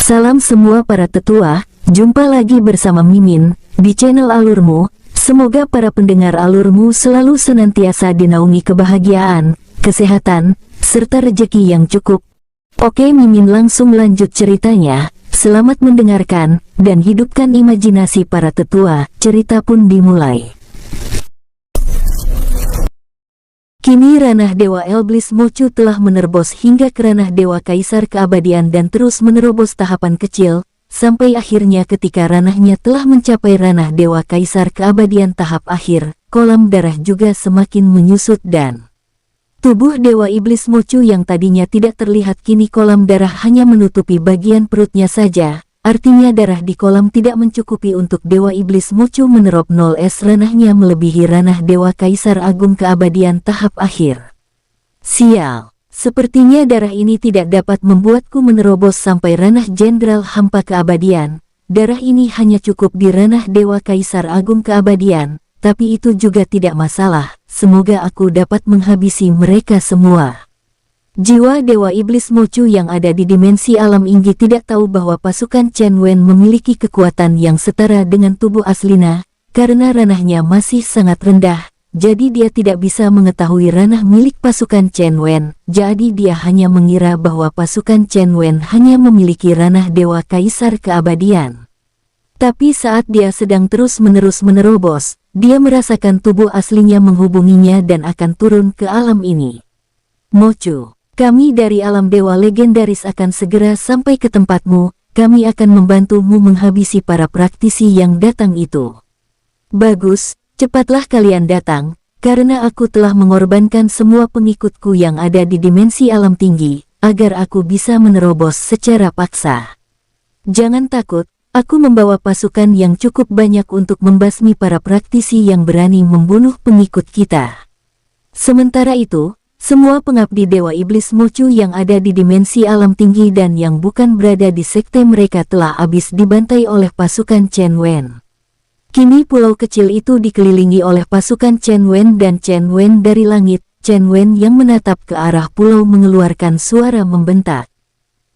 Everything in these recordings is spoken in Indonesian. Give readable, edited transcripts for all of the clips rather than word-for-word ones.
Salam semua para tetua, jumpa lagi bersama Mimin di channel Alurmu. Semoga para pendengar Alurmu selalu senantiasa dinaungi kebahagiaan, kesehatan, serta rezeki yang cukup. Oke, Mimin langsung lanjut ceritanya. Selamat mendengarkan dan hidupkan imajinasi para tetua. Cerita pun dimulai. Kini ranah Dewa Iblis Mocu telah menerobos hingga ke ranah Dewa Kaisar Keabadian dan terus menerobos tahapan kecil, sampai akhirnya ketika ranahnya telah mencapai ranah Dewa Kaisar Keabadian tahap akhir, kolam darah juga semakin menyusut dan tubuh Dewa Iblis Mocu yang tadinya tidak terlihat kini kolam darah hanya menutupi bagian perutnya saja. Artinya darah di kolam tidak mencukupi untuk Dewa Iblis Mocu menerop 0s ranahnya melebihi ranah Dewa Kaisar Agung Keabadian tahap akhir. Sial, sepertinya darah ini tidak dapat membuatku menerobos sampai ranah Jenderal Hampa Keabadian. Darah ini hanya cukup di ranah Dewa Kaisar Agung Keabadian, tapi itu juga tidak masalah. Semoga aku dapat menghabisi mereka semua. Jiwa Dewa Iblis Mocu yang ada di dimensi alam Inggi tidak tahu bahwa pasukan Chen Wen memiliki kekuatan yang setara dengan tubuh aslinya, karena ranahnya masih sangat rendah, jadi dia tidak bisa mengetahui ranah milik pasukan Chen Wen, jadi dia hanya mengira bahwa pasukan Chen Wen hanya memiliki ranah Dewa Kaisar Keabadian. Tapi saat dia sedang terus-menerus menerobos, dia merasakan tubuh aslinya menghubunginya dan akan turun ke alam ini. Mocu, kami dari alam dewa legendaris akan segera sampai ke tempatmu, kami akan membantumu menghabisi para praktisi yang datang itu. Bagus, cepatlah kalian datang, karena aku telah mengorbankan semua pengikutku yang ada di dimensi alam tinggi, agar aku bisa menerobos secara paksa. Jangan takut, aku membawa pasukan yang cukup banyak untuk membasmi para praktisi yang berani membunuh pengikut kita. Sementara itu, semua pengabdi Dewa Iblis Mocu yang ada di dimensi alam tinggi dan yang bukan berada di sekte mereka telah habis dibantai oleh pasukan Chen Wen. Kini pulau kecil itu dikelilingi oleh pasukan Chen Wen dan Chen Wen dari langit. Chen Wen yang menatap ke arah pulau mengeluarkan suara membentak.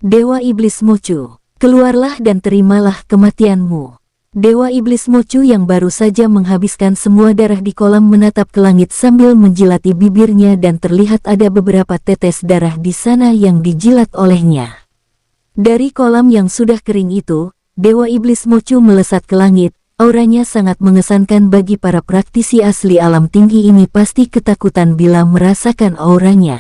Dewa Iblis Mocu, keluarlah dan terimalah kematianmu. Dewa Iblis Mocu yang baru saja menghabiskan semua darah di kolam menatap ke langit sambil menjilati bibirnya dan terlihat ada beberapa tetes darah di sana yang dijilat olehnya. Dari kolam yang sudah kering itu, Dewa Iblis Mocu melesat ke langit, auranya sangat mengesankan bagi para praktisi asli alam tinggi ini pasti ketakutan bila merasakan auranya.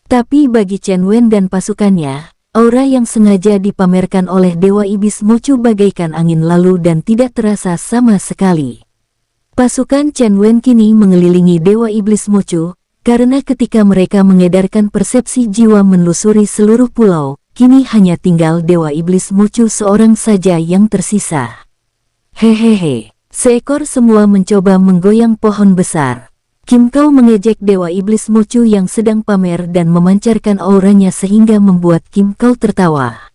Tapi bagi Chen Wen dan pasukannya, aura yang sengaja dipamerkan oleh Dewa Iblis Mocu bagaikan angin lalu dan tidak terasa sama sekali. Pasukan Chen Wen kini mengelilingi Dewa Iblis Mocu, karena ketika mereka mengedarkan persepsi jiwa menelusuri seluruh pulau, kini hanya tinggal Dewa Iblis Mocu seorang saja yang tersisa. Hehehe, seekor semua mencoba menggoyang pohon besar. Kim Kau mengejek Dewa Iblis Mocu yang sedang pamer dan memancarkan auranya sehingga membuat Kim Kau tertawa.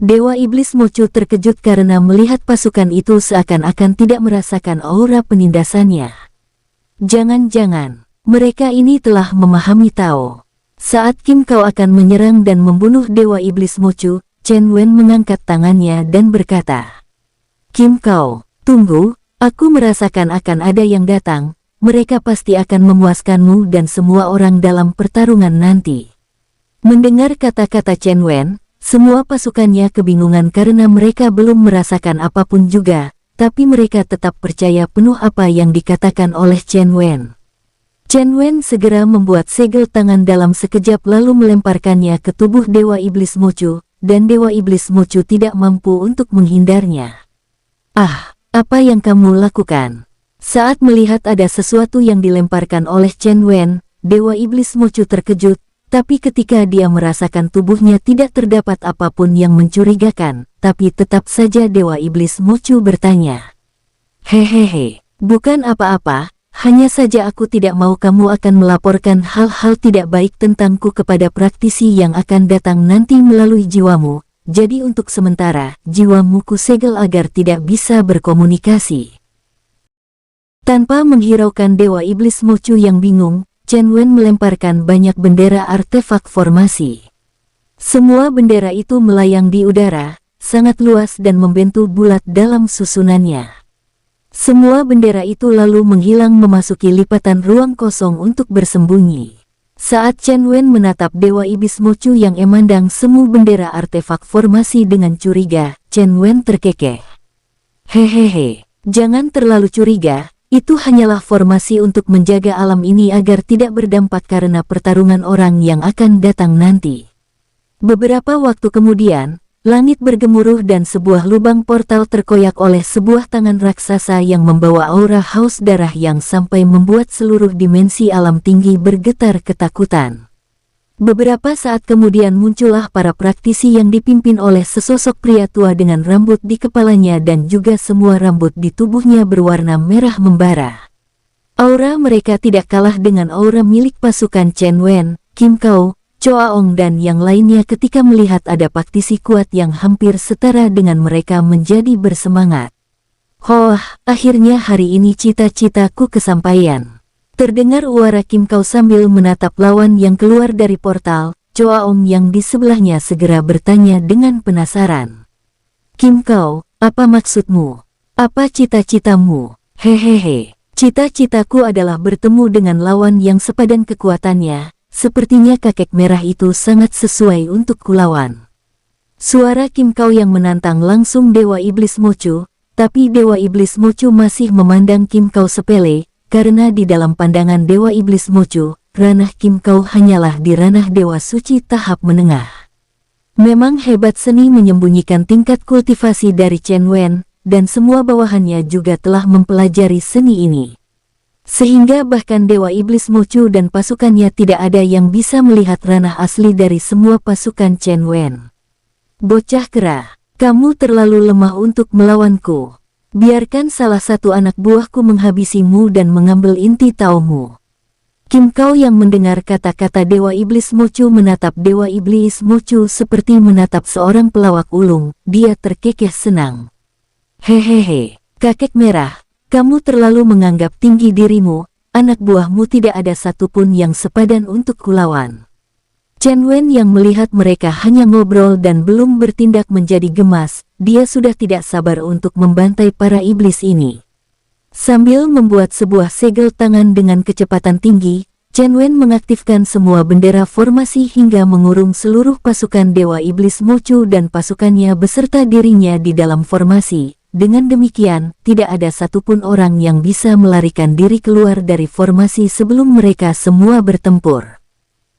Dewa Iblis Mocu terkejut karena melihat pasukan itu seakan-akan tidak merasakan aura penindasannya. Jangan-jangan, mereka ini telah memahami Tao. Saat Kim Kau akan menyerang dan membunuh Dewa Iblis Mocu, Chen Wen mengangkat tangannya dan berkata, Kim Kau, tunggu, aku merasakan akan ada yang datang. Mereka pasti akan memuaskanmu dan semua orang dalam pertarungan nanti. Mendengar kata-kata Chen Wen, semua pasukannya kebingungan karena mereka belum merasakan apapun juga, tapi mereka tetap percaya penuh apa yang dikatakan oleh Chen Wen. Chen Wen segera membuat segel tangan dalam sekejap lalu melemparkannya ke tubuh Dewa Iblis Mocu, dan Dewa Iblis Mocu tidak mampu untuk menghindarnya. Ah, apa yang kamu lakukan? Saat melihat ada sesuatu yang dilemparkan oleh Chen Wen, Dewa Iblis Mocu terkejut, tapi ketika dia merasakan tubuhnya tidak terdapat apapun yang mencurigakan, tapi tetap saja Dewa Iblis Mocu bertanya. Hehehe, bukan apa-apa, hanya saja aku tidak mau kamu akan melaporkan hal-hal tidak baik tentangku kepada praktisi yang akan datang nanti melalui jiwamu, jadi untuk sementara, jiwamu kusegel agar tidak bisa berkomunikasi. Tanpa menghiraukan Dewa Iblis Mocu yang bingung, Chen Wen melemparkan banyak bendera artefak formasi. Semua bendera itu melayang di udara, sangat luas dan membentuk bulat dalam susunannya. Semua bendera itu lalu menghilang memasuki lipatan ruang kosong untuk bersembunyi. Saat Chen Wen menatap Dewa Iblis Mochu yang memandang semu bendera artefak formasi dengan curiga, Chen Wen terkekeh. Hehehe, jangan terlalu curiga, itu hanyalah formasi untuk menjaga alam ini agar tidak berdampak karena pertarungan orang yang akan datang nanti. Beberapa waktu kemudian, langit bergemuruh dan sebuah lubang portal terkoyak oleh sebuah tangan raksasa yang membawa aura haus darah yang sampai membuat seluruh dimensi alam tinggi bergetar ketakutan. Beberapa saat kemudian muncullah para praktisi yang dipimpin oleh sesosok pria tua dengan rambut di kepalanya dan juga semua rambut di tubuhnya berwarna merah membara. Aura mereka tidak kalah dengan aura milik pasukan Chen Wen, Kim Kao, Choaong dan yang lainnya ketika melihat ada praktisi kuat yang hampir setara dengan mereka menjadi bersemangat. Hoh, akhirnya hari ini cita-citaku kesampaian. Terdengar suara Kim Kao sambil menatap lawan yang keluar dari portal. Choaong yang di sebelahnya segera bertanya dengan penasaran. Kim Kao, apa maksudmu? Apa cita-citamu? Hehehe, cita-citaku adalah bertemu dengan lawan yang sepadan kekuatannya. Sepertinya kakek merah itu sangat sesuai untuk kulawan. Suara Kim Kao yang menantang langsung Dewa Iblis Mochu, tapi Dewa Iblis Mochu masih memandang Kim Kao sepele, karena di dalam pandangan Dewa Iblis Mochu, ranah Kim Kao hanyalah di ranah Dewa Suci tahap menengah. Memang hebat seni menyembunyikan tingkat kultivasi dari Chen Wen, dan semua bawahannya juga telah mempelajari seni ini. Sehingga bahkan Dewa Iblis Mochu dan pasukannya tidak ada yang bisa melihat ranah asli dari semua pasukan Chen Wen. Bocah kera, kamu terlalu lemah untuk melawanku. Biarkan salah satu anak buahku menghabisimu dan mengambil inti taumu. Kim Kao yang mendengar kata-kata Dewa Iblis Mochu menatap Dewa Iblis Mochu seperti menatap seorang pelawak ulung, dia terkekeh senang. Hehehe, kakek merah. Kamu terlalu menganggap tinggi dirimu, anak buahmu tidak ada satupun yang sepadan untuk kulawan. Chen Wen yang melihat mereka hanya ngobrol dan belum bertindak menjadi gemas, dia sudah tidak sabar untuk membantai para iblis ini. Sambil membuat sebuah segel tangan dengan kecepatan tinggi, Chen Wen mengaktifkan semua bendera formasi hingga mengurung seluruh pasukan Dewa Iblis Mochu dan pasukannya beserta dirinya di dalam formasi. Dengan demikian, tidak ada satupun orang yang bisa melarikan diri keluar dari formasi sebelum mereka semua bertempur.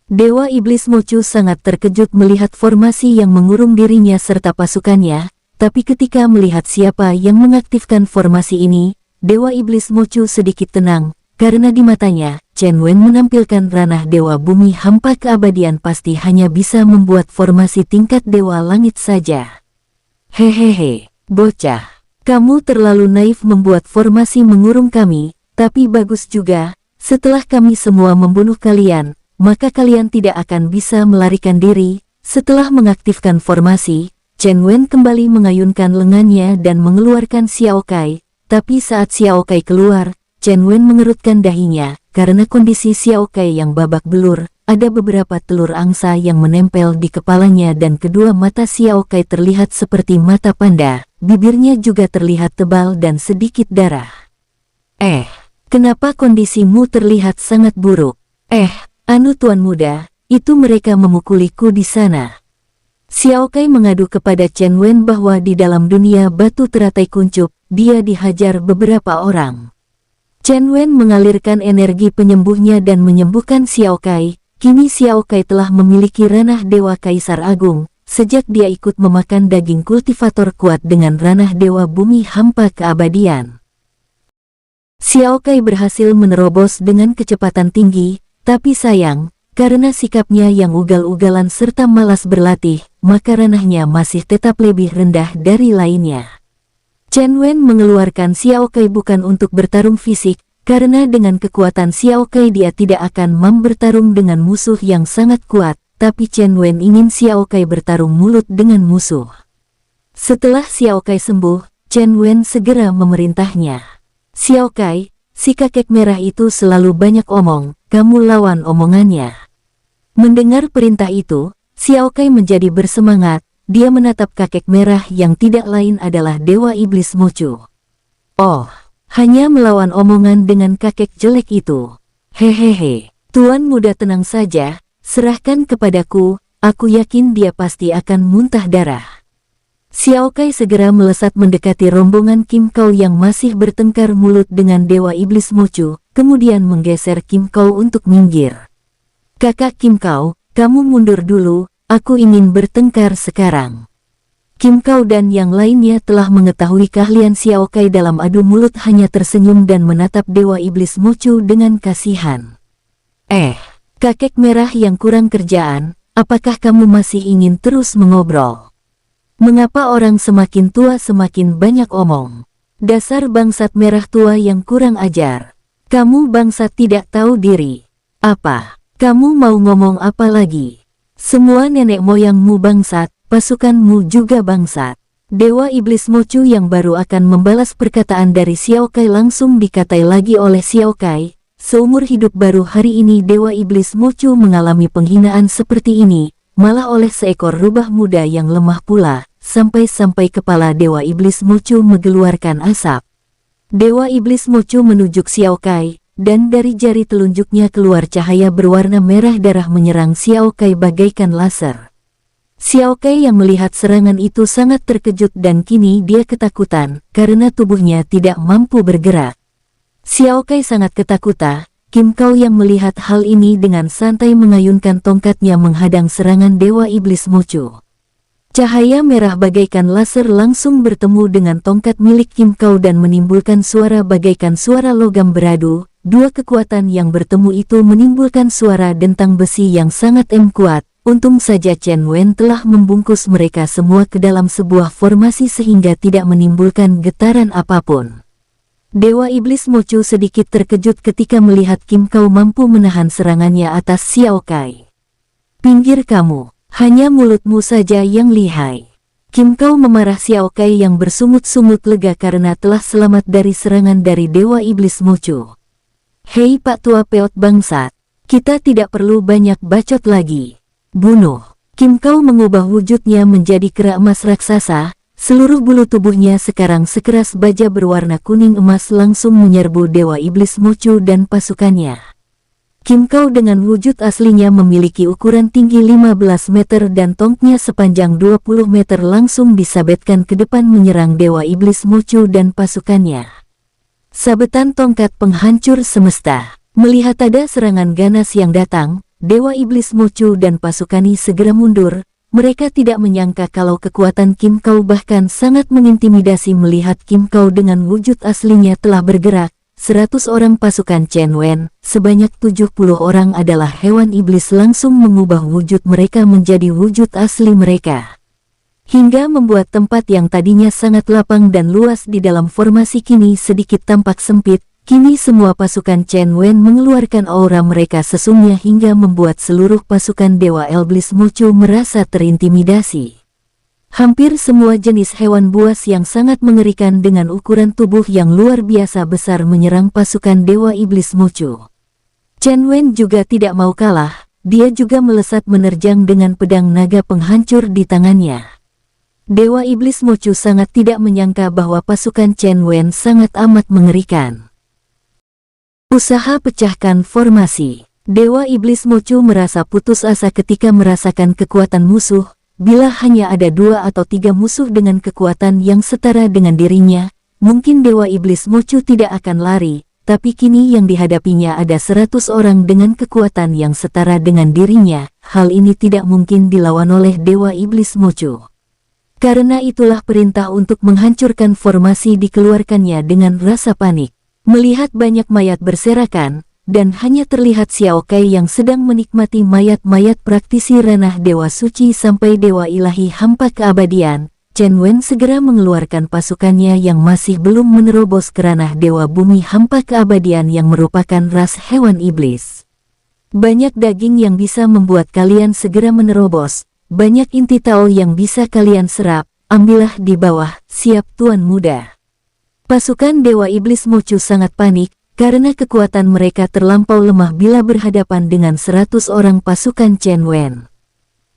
Dewa Iblis Mochu sangat terkejut melihat formasi yang mengurung dirinya serta pasukannya, tapi ketika melihat siapa yang mengaktifkan formasi ini, Dewa Iblis Mochu sedikit tenang, karena di matanya, Chen Wen menampilkan ranah Dewa Bumi hampa keabadian pasti hanya bisa membuat formasi tingkat Dewa Langit saja. Hehehe, bocah. Kamu terlalu naif membuat formasi mengurung kami, tapi bagus juga, setelah kami semua membunuh kalian, maka kalian tidak akan bisa melarikan diri. Setelah mengaktifkan formasi, Chen Wen kembali mengayunkan lengannya dan mengeluarkan Xiao Kai, tapi saat Xiao Kai keluar, Chen Wen mengerutkan dahinya, karena kondisi Xiao Kai yang babak belur, ada beberapa telur angsa yang menempel di kepalanya dan kedua mata Xiao Kai terlihat seperti mata panda. Bibirnya juga terlihat tebal dan sedikit darah. Kenapa kondisimu terlihat sangat buruk? Anu tuan muda, itu mereka memukuliku di sana. Xiao Kai mengadu kepada Chen Wen bahwa di dalam dunia batu teratai kuncup, dia dihajar beberapa orang. Chen Wen mengalirkan energi penyembuhnya dan menyembuhkan Xiao Kai. Kini Xiao Kai telah memiliki ranah Dewa Kaisar Agung. Sejak dia ikut memakan daging kultivator kuat dengan ranah Dewa Bumi hampa keabadian. Xiao Kai berhasil menerobos dengan kecepatan tinggi, tapi sayang, karena sikapnya yang ugal-ugalan serta malas berlatih, maka ranahnya masih tetap lebih rendah dari lainnya. Chen Wen mengeluarkan Xiao Kai bukan untuk bertarung fisik, karena dengan kekuatan Xiao Kai dia tidak akan mampu bertarung dengan musuh yang sangat kuat. Tapi Chen Wen ingin Xiao Kai bertarung mulut dengan musuh. Setelah Xiao Kai sembuh, Chen Wen segera memerintahnya. Xiao Kai, si kakek merah itu selalu banyak omong, kamu lawan omongannya. Mendengar perintah itu, Xiao Kai menjadi bersemangat, dia menatap kakek merah yang tidak lain adalah Dewa Iblis Mochu. Oh, hanya melawan omongan dengan kakek jelek itu. Hehehe, Tuan muda tenang saja, serahkan kepadaku, aku yakin dia pasti akan muntah darah. Xiao Kai segera melesat mendekati rombongan Kim Kau yang masih bertengkar mulut dengan Dewa Iblis Mochu, kemudian menggeser Kim Kau untuk minggir. Kakak Kim Kau, kamu mundur dulu, aku ingin bertengkar sekarang. Kim Kau dan yang lainnya telah mengetahui keahlian Xiao Kai dalam adu mulut hanya tersenyum dan menatap Dewa Iblis Mochu dengan kasihan. Kakek merah yang kurang kerjaan, apakah kamu masih ingin terus mengobrol? Mengapa orang semakin tua semakin banyak omong? Dasar bangsat merah tua yang kurang ajar. Kamu bangsat tidak tahu diri. Apa? Kamu mau ngomong apa lagi? Semua nenek moyangmu bangsat, pasukanmu juga bangsat. Dewa Iblis Mochu yang baru akan membalas perkataan dari Xiao Kai langsung dikatai lagi oleh Xiao Kai. Seumur hidup baru hari ini Dewa Iblis Mochu mengalami penghinaan seperti ini, malah oleh seekor rubah muda yang lemah pula. Sampai-sampai kepala Dewa Iblis Mochu mengeluarkan asap. Dewa Iblis Mochu menunjuk Xiao Kai, dan dari jari telunjuknya keluar cahaya berwarna merah darah menyerang Xiao Kai bagaikan laser. Xiao Kai yang melihat serangan itu sangat terkejut dan kini dia ketakutan, karena tubuhnya tidak mampu bergerak. Xiao Kai sangat ketakutan, Kim Kau yang melihat hal ini dengan santai mengayunkan tongkatnya menghadang serangan Dewa Iblis Mochu. Cahaya merah bagaikan laser langsung bertemu dengan tongkat milik Kim Kau dan menimbulkan suara bagaikan suara logam beradu. Dua kekuatan yang bertemu itu menimbulkan suara dentang besi yang sangat kuat. Untung saja Chen Wen telah membungkus mereka semua ke dalam sebuah formasi sehingga tidak menimbulkan getaran apapun. Dewa Iblis Mochu sedikit terkejut ketika melihat Kim Kau mampu menahan serangannya atas Xiao Kai. Pinggir kamu! Hanya mulutmu saja yang lihai. Kim Kau memarah Xiao Kai yang bersungut-sungut lega karena telah selamat dari serangan dari Dewa Iblis Mochu. Hei Pak Tua Peot bangsat, kita tidak perlu banyak bacot lagi. Bunuh. Kim Kau mengubah wujudnya menjadi kera emas raksasa, seluruh bulu tubuhnya sekarang sekeras baja berwarna kuning emas langsung menyerbu Dewa Iblis Mochu dan pasukannya. Kim Kau dengan wujud aslinya memiliki ukuran tinggi 15 meter dan tongkatnya sepanjang 20 meter langsung disabetkan ke depan menyerang Dewa Iblis Mochu dan pasukannya. Sabetan tongkat penghancur semesta. Melihat ada serangan ganas yang datang, Dewa Iblis Mochu dan pasukannya segera mundur. Mereka tidak menyangka kalau kekuatan Kim Kau bahkan sangat mengintimidasi. Melihat Kim Kau dengan wujud aslinya telah bergerak. 100 orang pasukan Chen Wen, sebanyak 70 orang adalah hewan iblis langsung mengubah wujud mereka menjadi wujud asli mereka. Hingga membuat tempat yang tadinya sangat lapang dan luas di dalam formasi kini sedikit tampak sempit. Kini semua pasukan Chen Wen mengeluarkan aura mereka sesungguhnya hingga membuat seluruh pasukan Dewa Iblis Mochu merasa terintimidasi. Hampir semua jenis hewan buas yang sangat mengerikan dengan ukuran tubuh yang luar biasa besar menyerang pasukan Dewa Iblis Mochu. Chen Wen juga tidak mau kalah, dia juga melesat menerjang dengan pedang naga penghancur di tangannya. Dewa Iblis Mochu sangat tidak menyangka bahwa pasukan Chen Wen sangat amat mengerikan. Usaha pecahkan formasi. Dewa Iblis Mochu merasa putus asa ketika merasakan kekuatan musuh. Bila hanya ada 2 atau 3 musuh dengan kekuatan yang setara dengan dirinya, mungkin Dewa Iblis Mochu tidak akan lari, tapi kini yang dihadapinya ada 100 orang dengan kekuatan yang setara dengan dirinya. Hal ini tidak mungkin dilawan oleh Dewa Iblis Mochu. Karena itulah perintah untuk menghancurkan formasi dikeluarkannya dengan rasa panik. Melihat banyak mayat berserakan, dan hanya terlihat Xiao Kai yang sedang menikmati mayat-mayat praktisi ranah Dewa Suci sampai Dewa Ilahi Hampa Keabadian, Chen Wen segera mengeluarkan pasukannya yang masih belum menerobos ke ranah Dewa Bumi Hampa Keabadian yang merupakan ras hewan iblis. Banyak daging yang bisa membuat kalian segera menerobos, banyak inti taol yang bisa kalian serap, ambillah di bawah, siap Tuan Muda. Pasukan Dewa Iblis Mochu sangat panik, karena kekuatan mereka terlampau lemah bila berhadapan dengan 100 orang pasukan Chen Wen.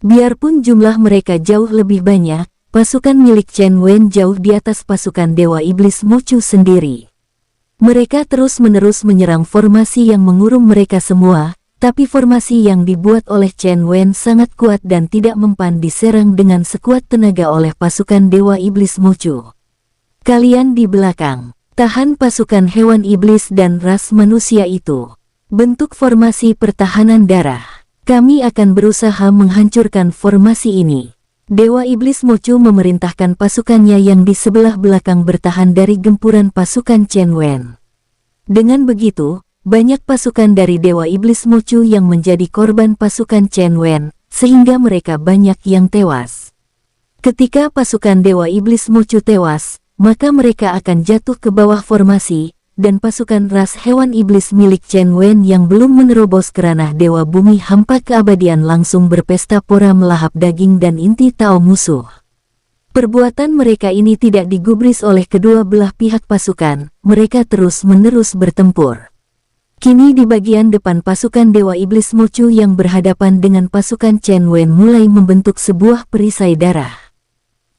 Biarpun jumlah mereka jauh lebih banyak, pasukan milik Chen Wen jauh di atas pasukan Dewa Iblis Mochu sendiri. Mereka terus-menerus menyerang formasi yang mengurung mereka semua, tapi formasi yang dibuat oleh Chen Wen sangat kuat dan tidak mempan diserang dengan sekuat tenaga oleh pasukan Dewa Iblis Mochu. Kalian di belakang, tahan pasukan hewan iblis dan ras manusia itu. Bentuk formasi pertahanan darah. Kami akan berusaha menghancurkan formasi ini. Dewa Iblis Mochu memerintahkan pasukannya yang di sebelah belakang bertahan dari gempuran pasukan Chen Wen. Dengan begitu, banyak pasukan dari Dewa Iblis Mochu yang menjadi korban pasukan Chen Wen, sehingga mereka banyak yang tewas. Ketika pasukan Dewa Iblis Mochu tewas, maka mereka akan jatuh ke bawah formasi, dan pasukan ras hewan iblis milik Chen Wen yang belum menerobos ke ranah Dewa Bumi Hampa Keabadian langsung berpesta pora melahap daging dan inti Tao musuh. Perbuatan mereka ini tidak digubris oleh kedua belah pihak pasukan, mereka terus-menerus bertempur. Kini di bagian depan pasukan Dewa Iblis Mochu yang berhadapan dengan pasukan Chen Wen mulai membentuk sebuah perisai darah.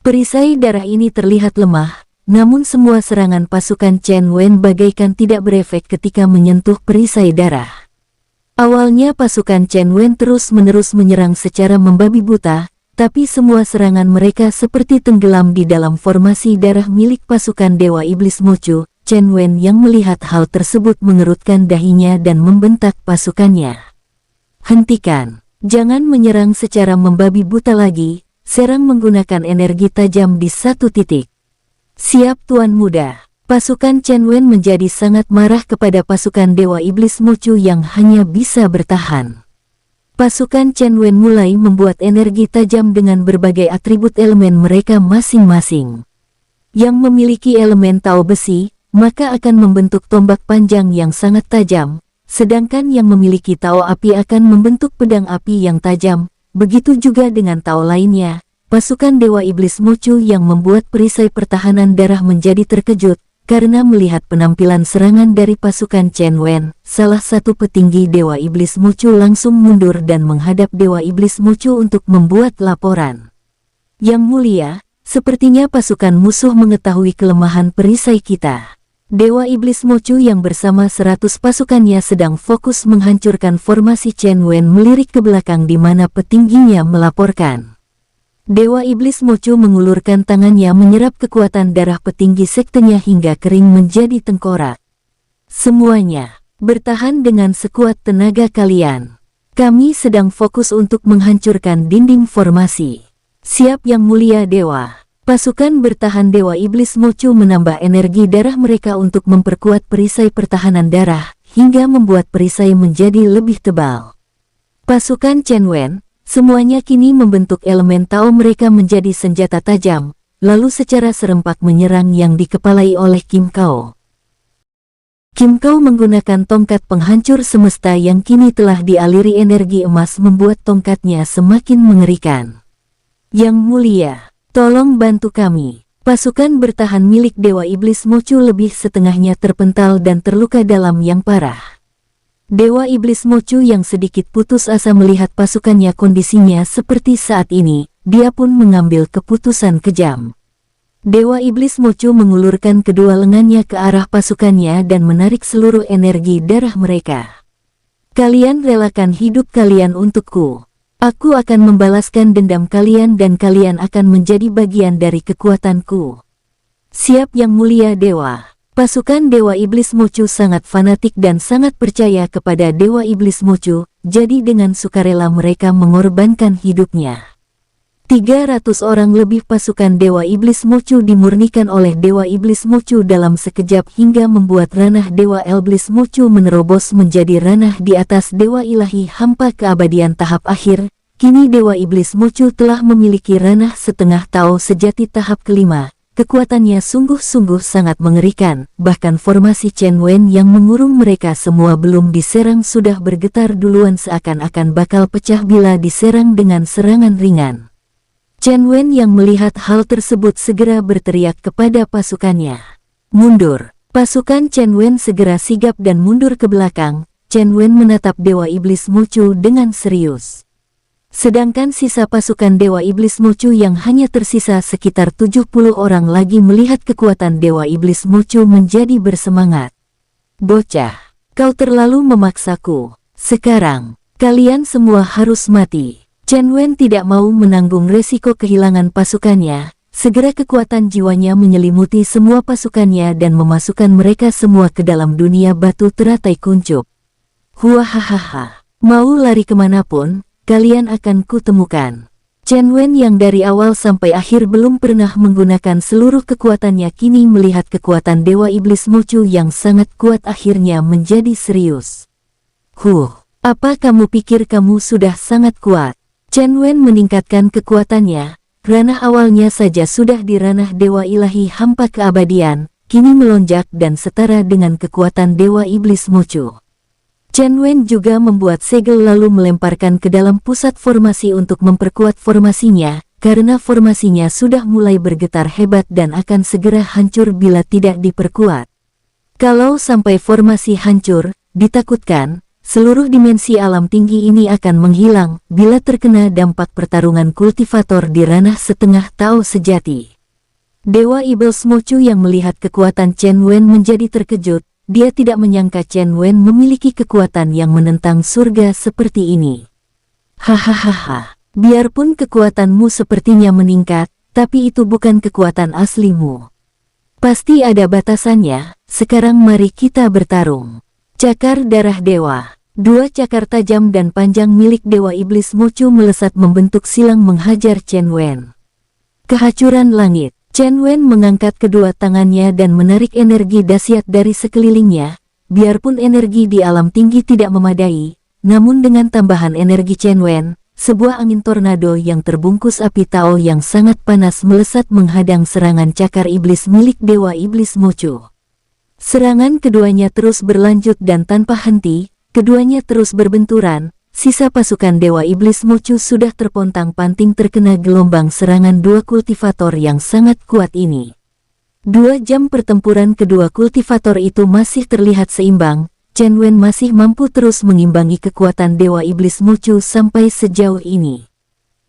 Perisai darah ini terlihat lemah, namun semua serangan pasukan Chen Wen bagaikan tidak berefek ketika menyentuh perisai darah. Awalnya pasukan Chen Wen terus-menerus menyerang secara membabi buta, tapi semua serangan mereka seperti tenggelam di dalam formasi darah milik pasukan Dewa Iblis Mochu. Chen Wen yang melihat hal tersebut mengerutkan dahinya dan membentak pasukannya. Hentikan, jangan menyerang secara membabi buta lagi, serang menggunakan energi tajam di satu titik. Siap Tuan Muda. Pasukan Chen Wen menjadi sangat marah kepada pasukan Dewa Iblis Mochu yang hanya bisa bertahan. Pasukan Chen Wen mulai membuat energi tajam dengan berbagai atribut elemen mereka masing-masing. Yang memiliki elemen Tao besi, maka akan membentuk tombak panjang yang sangat tajam, sedangkan yang memiliki Tao api akan membentuk pedang api yang tajam, begitu juga dengan Tao lainnya. Pasukan Dewa Iblis Mochu yang membuat perisai pertahanan darah menjadi terkejut, karena melihat penampilan serangan dari pasukan Chen Wen. Salah satu petinggi Dewa Iblis Mochu langsung mundur dan menghadap Dewa Iblis Mochu untuk membuat laporan. Yang mulia, sepertinya pasukan musuh mengetahui kelemahan perisai kita. Dewa Iblis Mochu yang bersama 100 pasukannya sedang fokus menghancurkan formasi Chen Wen melirik ke belakang di mana petingginya melaporkan. Dewa Iblis Mochu mengulurkan tangannya menyerap kekuatan darah petinggi sektenya hingga kering menjadi tengkorak. Semuanya, bertahan dengan sekuat tenaga kalian. Kami sedang fokus untuk menghancurkan dinding formasi. Siap Yang Mulia Dewa. Pasukan bertahan Dewa Iblis Mochu menambah energi darah mereka untuk memperkuat perisai pertahanan darah, hingga membuat perisai menjadi lebih tebal. Pasukan Chen Wen, semuanya kini membentuk elemen Tao mereka menjadi senjata tajam, lalu secara serempak menyerang yang dikepalai oleh Kim Kao. Kim Kao menggunakan tongkat penghancur semesta yang kini telah dialiri energi emas membuat tongkatnya semakin mengerikan. Yang Mulia, tolong bantu kami. Pasukan bertahan milik Dewa Iblis Mochu lebih setengahnya terpental dan terluka dalam yang parah. Dewa Iblis Mochu yang sedikit putus asa melihat pasukannya kondisinya seperti saat ini, dia pun mengambil keputusan kejam. Dewa Iblis Mochu mengulurkan kedua lengannya ke arah pasukannya dan menarik seluruh energi darah mereka. Kalian relakan hidup kalian untukku. Aku akan membalaskan dendam kalian dan kalian akan menjadi bagian dari kekuatanku. Siap Yang Mulia Dewa. Pasukan Dewa Iblis Mochu sangat fanatik dan sangat percaya kepada Dewa Iblis Mochu, jadi dengan sukarela mereka mengorbankan hidupnya. 300 orang lebih pasukan Dewa Iblis Mochu dimurnikan oleh Dewa Iblis Mochu dalam sekejap hingga membuat ranah Dewa Iblis Mochu menerobos menjadi ranah di atas Dewa Ilahi Hampa Keabadian tahap akhir. Kini Dewa Iblis Mochu telah memiliki ranah setengah Tao sejati tahap kelima. Kekuatannya sungguh-sungguh sangat mengerikan, bahkan formasi Chen Wen yang mengurung mereka semua belum diserang sudah bergetar duluan seakan-akan bakal pecah bila diserang dengan serangan ringan. Chen Wen yang melihat hal tersebut segera berteriak kepada pasukannya. Mundur! Pasukan Chen Wen segera sigap dan mundur ke belakang. Chen Wen menatap Dewa Iblis Mochu dengan serius. Sedangkan sisa pasukan Dewa Iblis Mochu yang hanya tersisa sekitar 70 orang lagi melihat kekuatan Dewa Iblis Mochu menjadi bersemangat. Bocah, kau terlalu memaksaku. Sekarang, kalian semua harus mati. Chen Wen tidak mau menanggung resiko kehilangan pasukannya. Segera kekuatan jiwanya menyelimuti semua pasukannya dan memasukkan mereka semua ke dalam dunia batu teratai kuncup. Huahahaha, mau lari kemanapun, kalian akan kutemukan. Chen Wen yang dari awal sampai akhir belum pernah menggunakan seluruh kekuatannya kini melihat kekuatan Dewa Iblis Mochu yang sangat kuat akhirnya menjadi serius. Apa kamu pikir kamu sudah sangat kuat? Chen Wen meningkatkan kekuatannya. Ranah awalnya saja sudah di ranah Dewa Ilahi Hampa Keabadian, kini melonjak dan setara dengan kekuatan Dewa Iblis Mochu. Chen Wen juga membuat segel lalu melemparkan ke dalam pusat formasi untuk memperkuat formasinya, karena formasinya sudah mulai bergetar hebat dan akan segera hancur bila tidak diperkuat. Kalau sampai formasi hancur, ditakutkan, seluruh dimensi alam tinggi ini akan menghilang bila terkena dampak pertarungan kultivator di ranah setengah Tao sejati. Dewa Iblis Mochu yang melihat kekuatan Chen Wen menjadi terkejut. Dia tidak menyangka Chen Wen memiliki kekuatan yang menentang surga seperti ini. Hahaha, biarpun kekuatanmu sepertinya meningkat, tapi itu bukan kekuatan aslimu. Pasti ada batasannya, sekarang mari kita bertarung. Cakar Darah Dewa. Dua cakar tajam dan panjang milik Dewa Iblis Mochu melesat membentuk silang menghajar Chen Wen. Kehancuran langit. Chen Wen mengangkat kedua tangannya dan menarik energi dahsyat dari sekelilingnya. Biarpun energi di alam tinggi tidak memadai, namun dengan tambahan energi Chen Wen, sebuah angin tornado yang terbungkus api Tao yang sangat panas melesat menghadang serangan cakar iblis milik Dewa Iblis Mochu. Serangan keduanya terus berlanjut dan tanpa henti, keduanya terus berbenturan. Sisa pasukan Dewa Iblis Mochu sudah terpontang-panting terkena gelombang serangan dua kultivator yang sangat kuat ini. 2 jam pertempuran kedua kultivator itu masih terlihat seimbang. Chen Wen masih mampu terus mengimbangi kekuatan Dewa Iblis Mochu sampai sejauh ini.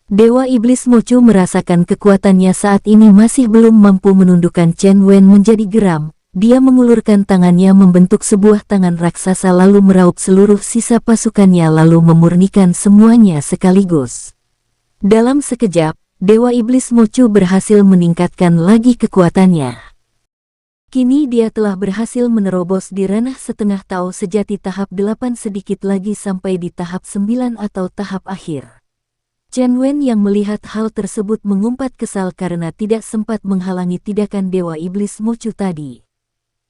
Dewa Iblis Mochu merasakan kekuatannya saat ini masih belum mampu menundukkan Chen Wen menjadi geram. Dia mengulurkan tangannya membentuk sebuah tangan raksasa lalu meraup seluruh sisa pasukannya lalu memurnikan semuanya sekaligus. Dalam sekejap, Dewa Iblis Mochu berhasil meningkatkan lagi kekuatannya. Kini dia telah berhasil menerobos di ranah setengah Tao sejati tahap 8 sedikit lagi sampai di tahap 9 atau tahap akhir. Chen Wen yang melihat hal tersebut mengumpat kesal karena tidak sempat menghalangi tindakan Dewa Iblis Mochu tadi.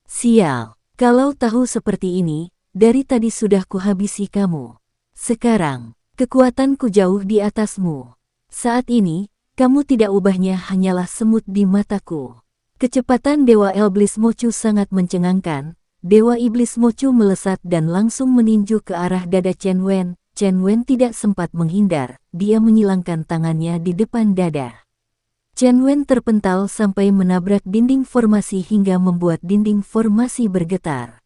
Sial, kalau tahu seperti ini, dari tadi sudah kuhabisi kamu. Sekarang, kekuatanku jauh di atasmu. Saat ini, kamu tidak ubahnya hanyalah semut di mataku. Kecepatan Dewa Iblis Mochu sangat mencengangkan. Dewa Iblis Mochu melesat dan langsung meninju ke arah dada Chen Wen. Chen Wen tidak sempat menghindar, dia menyilangkan tangannya di depan dada. Chen Wen terpental sampai menabrak dinding formasi hingga membuat dinding formasi bergetar.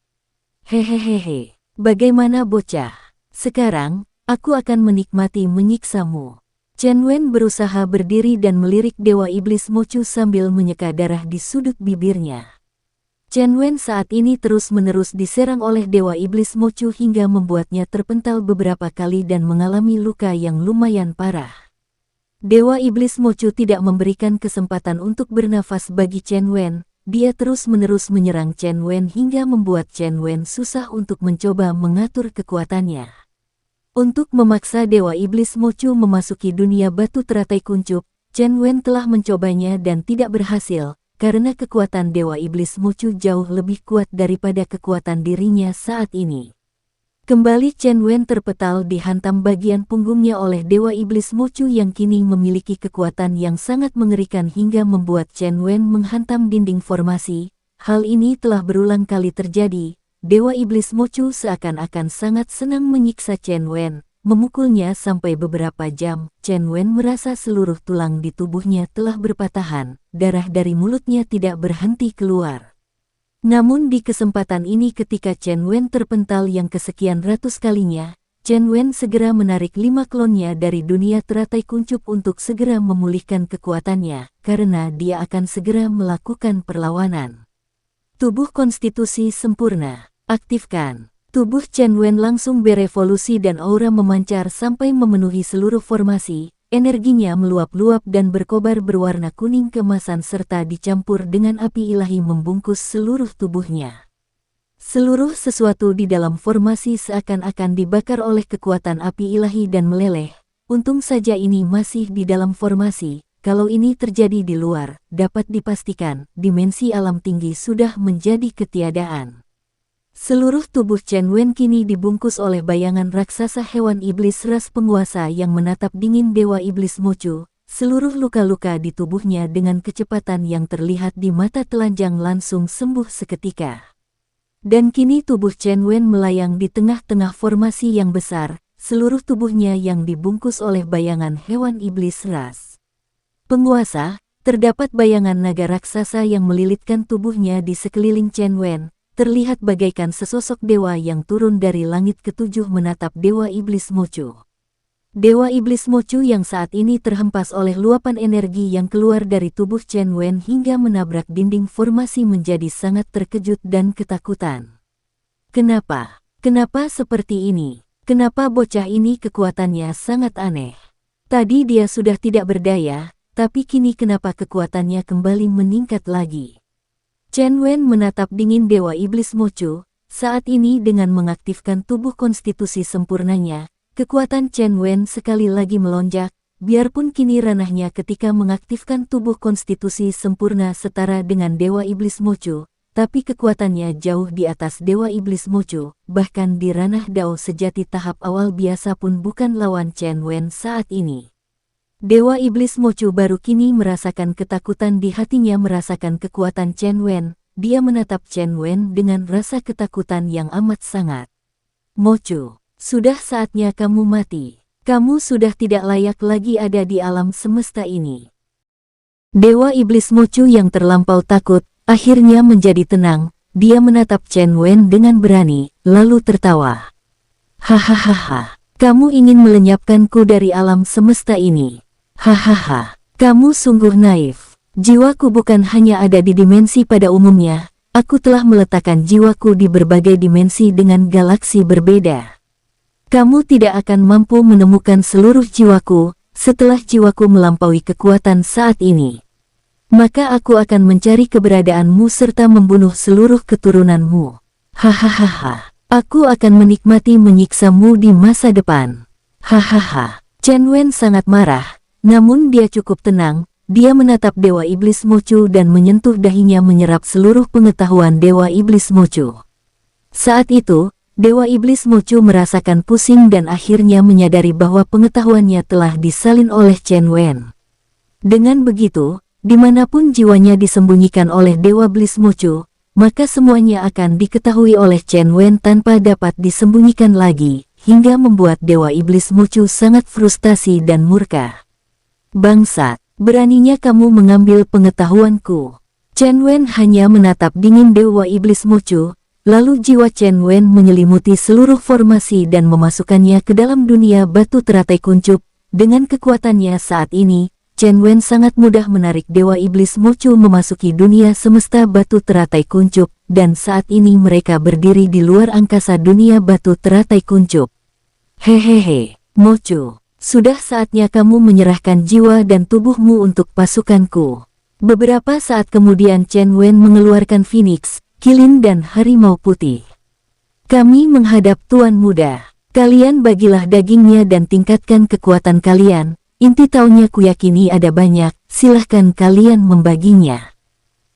Hehehehe, bagaimana bocah? Sekarang, aku akan menikmati menyiksamu. Chen Wen berusaha berdiri dan melirik Dewa Iblis Mochu sambil menyeka darah di sudut bibirnya. Chen Wen saat ini terus-menerus diserang oleh Dewa Iblis Mochu hingga membuatnya terpental beberapa kali dan mengalami luka yang lumayan parah. Dewa Iblis Mochu tidak memberikan kesempatan untuk bernafas bagi Chen Wen. Dia terus-menerus menyerang Chen Wen hingga membuat Chen Wen susah untuk mencoba mengatur kekuatannya. Untuk memaksa Dewa Iblis Mochu memasuki dunia batu teratai kuncup, Chen Wen telah mencobanya dan tidak berhasil, karena kekuatan Dewa Iblis Mochu jauh lebih kuat daripada kekuatan dirinya saat ini. Kembali Chen Wen terpetal dihantam bagian punggungnya oleh Dewa Iblis Mochu yang kini memiliki kekuatan yang sangat mengerikan hingga membuat Chen Wen menghantam dinding formasi. Hal ini telah berulang kali terjadi. Dewa Iblis Mochu seakan-akan sangat senang menyiksa Chen Wen, memukulnya sampai beberapa jam. Chen Wen merasa seluruh tulang di tubuhnya telah berpatahan, darah dari mulutnya tidak berhenti keluar. Namun di kesempatan ini ketika Chen Wen terpental yang kesekian ratus kalinya, Chen Wen segera menarik 5 klonnya dari dunia teratai kuncup untuk segera memulihkan kekuatannya, karena dia akan segera melakukan perlawanan. Tubuh konstitusi sempurna, aktifkan. Tubuh Chen Wen langsung berevolusi dan aura memancar sampai memenuhi seluruh formasi, energinya meluap-luap dan berkobar berwarna kuning keemasan serta dicampur dengan api ilahi membungkus seluruh tubuhnya. Seluruh sesuatu di dalam formasi seakan-akan dibakar oleh kekuatan api ilahi dan meleleh. Untung saja ini masih di dalam formasi, kalau ini terjadi di luar, dapat dipastikan dimensi alam tinggi sudah menjadi ketiadaan. Seluruh tubuh Chen Wen kini dibungkus oleh bayangan raksasa hewan iblis ras penguasa yang menatap dingin Dewa Iblis Mochu. Seluruh luka-luka di tubuhnya dengan kecepatan yang terlihat di mata telanjang langsung sembuh seketika. Dan kini tubuh Chen Wen melayang di tengah-tengah formasi yang besar, seluruh tubuhnya yang dibungkus oleh bayangan hewan iblis ras penguasa. Terdapat bayangan naga raksasa yang melilitkan tubuhnya di sekeliling Chen Wen. Terlihat bagaikan sesosok dewa yang turun dari langit ketujuh menatap Dewa Iblis Mochu. Dewa Iblis Mochu yang saat ini terhempas oleh luapan energi yang keluar dari tubuh Chen Wen hingga menabrak dinding formasi menjadi sangat terkejut dan ketakutan. Kenapa? Kenapa seperti ini? Kenapa bocah ini kekuatannya sangat aneh? Tadi dia sudah tidak berdaya, tapi kini kenapa kekuatannya kembali meningkat lagi? Chen Wen menatap dingin Dewa Iblis Mochu. Saat ini dengan mengaktifkan tubuh konstitusi sempurnanya, kekuatan Chen Wen sekali lagi melonjak, biarpun kini ranahnya ketika mengaktifkan tubuh konstitusi sempurna setara dengan Dewa Iblis Mochu, tapi kekuatannya jauh di atas Dewa Iblis Mochu, bahkan di ranah Dao sejati tahap awal biasa pun bukan lawan Chen Wen saat ini. Dewa Iblis Mochu baru kini merasakan ketakutan di hatinya merasakan kekuatan Chen Wen. Dia menatap Chen Wen dengan rasa ketakutan yang amat sangat. Mochu, sudah saatnya kamu mati. Kamu sudah tidak layak lagi ada di alam semesta ini. Dewa Iblis Mochu yang terlampau takut, akhirnya menjadi tenang. Dia menatap Chen Wen dengan berani, lalu tertawa. Hahaha, kamu ingin melenyapkanku dari alam semesta ini. Hahaha, kamu sungguh naif. Jiwaku bukan hanya ada di dimensi pada umumnya, aku telah meletakkan jiwaku di berbagai dimensi dengan galaksi berbeda. Kamu tidak akan mampu menemukan seluruh jiwaku, setelah jiwaku melampaui kekuatan saat ini. Maka aku akan mencari keberadaanmu serta membunuh seluruh keturunanmu. Hahaha, aku akan menikmati menyiksamu di masa depan. Hahaha, Chen Wen sangat marah. Namun dia cukup tenang, dia menatap Dewa Iblis Mochu dan menyentuh dahinya menyerap seluruh pengetahuan Dewa Iblis Mochu. Saat itu, Dewa Iblis Mochu merasakan pusing dan akhirnya menyadari bahwa pengetahuannya telah disalin oleh Chen Wen. Dengan begitu, dimanapun jiwanya disembunyikan oleh Dewa Iblis Mochu, maka semuanya akan diketahui oleh Chen Wen tanpa dapat disembunyikan lagi, hingga membuat Dewa Iblis Mochu sangat frustasi dan murka. Bangsat, beraninya kamu mengambil pengetahuanku. Chen Wen hanya menatap dingin Dewa Iblis Mochu, lalu jiwa Chen Wen menyelimuti seluruh formasi dan memasukkannya ke dalam dunia batu teratai kuncup. Dengan kekuatannya saat ini, Chen Wen sangat mudah menarik Dewa Iblis Mochu memasuki dunia semesta batu teratai kuncup, dan saat ini mereka berdiri di luar angkasa dunia batu teratai kuncup. Hehehe, Mochu. Sudah saatnya kamu menyerahkan jiwa dan tubuhmu untuk pasukanku. Beberapa saat kemudian Chen Wen mengeluarkan Phoenix, Kilin dan Harimau Putih. Kami menghadap Tuan Muda. Kalian bagilah dagingnya dan tingkatkan kekuatan kalian. Inti taunya kuyakini ada banyak, silahkan kalian membaginya.